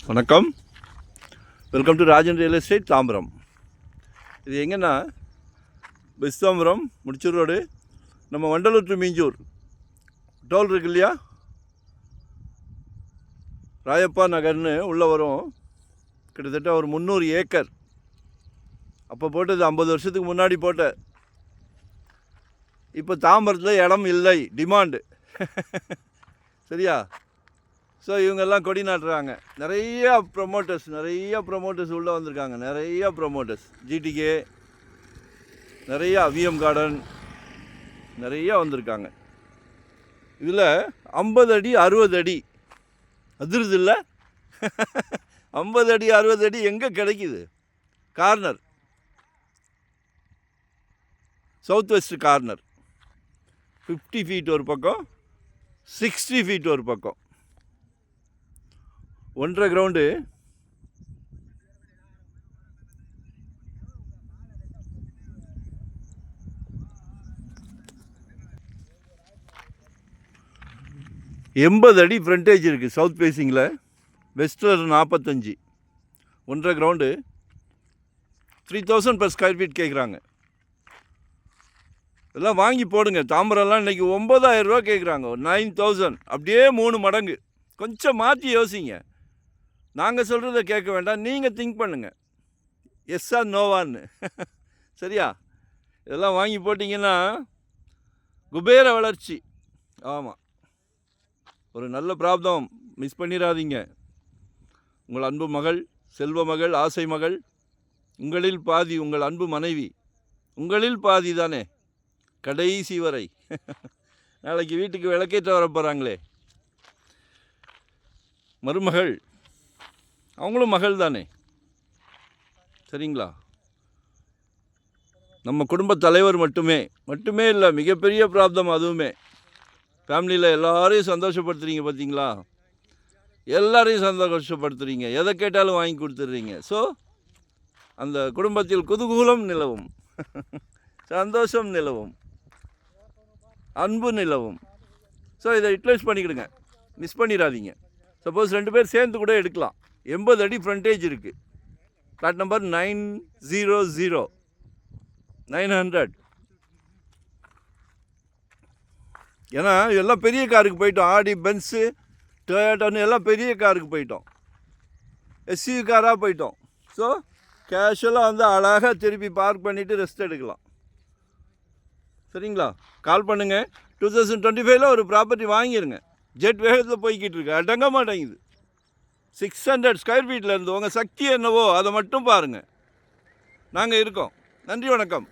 வணக்கம், welcome to Rajan real estate Tambaram. இது எங்கன்னா பெஸ்தாம்பரம் முடிச்சூர் ரோடு, நம்ம வண்டலூர் டு மீஞ்சூர் டோல் இருக்கு இல்லையா, ராயப்பா நகர்னு உள்ளே வரும். கிட்டத்தட்ட ஒரு 300 ஏக்கர். அப்போ போட்டது 50 வருஷத்துக்கு முன்னாடி போட்ட. இப்போ தாம்பரத்தில் இடம் இல்லை, டிமாண்டு. சரியா? ஸோ இவங்கெல்லாம் கொடி நாட்டுறாங்க. நிறையா ப்ரொமோட்டர்ஸ் உள்ளே வந்திருக்காங்க. நிறையா ப்ரொமோட்டர்ஸ், ஜிடிகே, நிறையா விஎம் கார்டன், நிறையா வந்திருக்காங்க. இதில் 50 அடி 60 அடி அதிருது இல்லை? 50 அடி 60 அடி எங்கே கிடைக்குது? Corner, south west corner, 50 feet ஒரு பக்கம், 60 ஃபீட் ஒரு பக்கம், 1.5 கிரவுண்டு. அடி ஃப்ரண்டேஜ் இருக்குது சவுத் ஃபேஸிங்கில். வெஸ்டில் 45, 1.5 கிரவுண்டு, 3000 per ஸ்கொயர் ஃபீட் கேட்குறாங்க. இதெல்லாம் வாங்கி போடுங்க. தாம்பரம்லாம் இன்றைக்கி 9000 ரூபா கேட்குறாங்க. 9000, அப்படியே 3 மடங்கு. கொஞ்சம் மாற்றி யோசிங்க. நாங்கள் சொல்கிறத கேட்க வேண்டாம், நீங்கள் திங்க் பண்ணுங்கள், எஸ்ஸா நோவான்னு. சரியா? இதெல்லாம் வாங்கி போட்டிங்கன்னா குபேர வளர்ச்சி. ஆமாம், ஒரு நல்ல பிராப்தம். மிஸ் பண்ணிடாதீங்க. உங்கள் அன்பு மகள், செல்வ மகள், ஆசை மகள், உங்களில் பாதி உங்கள் அன்பு மனைவி, உங்களில் பாதி தானே கடைசி வரை. நாளைக்கு வீட்டுக்கு விளக்கேற்ற வர போகிறாங்களே மருமகள், அவங்களும் மகள் தானே. சரிங்களா? நம்ம குடும்ப தலைவர் மட்டுமே இல்லை, மிகப்பெரிய பிராப்தம் அதுவுமே. ஃபேமிலியில் எல்லாரையும் சந்தோஷப்படுத்துறீங்க பார்த்தீங்களா? எல்லாரையும் சந்தோஷப்படுத்துறீங்க, எதை கேட்டாலும் வாங்கி கொடுத்துட்றீங்க. ஸோ அந்த குடும்பத்தில் குதூகூலம் நிலவும், சந்தோஷம் நிலவும், அன்பு நிலவும். ஸோ இதை யூட்டிலைஸ் பண்ணிக்கிடுங்க, மிஸ் பண்ணிடாதீங்க. சப்போஸ் 2 பேர் சேர்ந்து கூட எடுக்கலாம். 80 அடி ஃப்ரண்டேஜ் இருக்குது. Plot number 900, 900. ஏன்னா எல்லாம் பெரிய காருக்கு போயிட்டோம். ஆடி, பென்ஸு, டொயோட்டான்னு எல்லாம் பெரிய காருக்கு போயிட்டோம். எஸ்யூவி காராக போயிட்டோம். ஸோ கேஷுவலாக வந்து அழகாக திருப்பி பார்க் பண்ணிவிட்டு ரெஸ்ட் எடுக்கலாம். சரிங்களா? கால் பண்ணுங்கள். 2025 ஒரு ப்ராப்பர்ட்டி வாங்கிடுங்க. ஜெட் வேகத்தில் போய்கிட்டு இருக்கு, அடங்க மாட்டேங்குது. 600 ஸ்கொயர் ஃபீட்டில் இருந்து உங்கள் சக்தி என்னவோ அதை மட்டும் பாருங்கள். நாங்கள் இருக்கோம். நன்றி, வணக்கம்.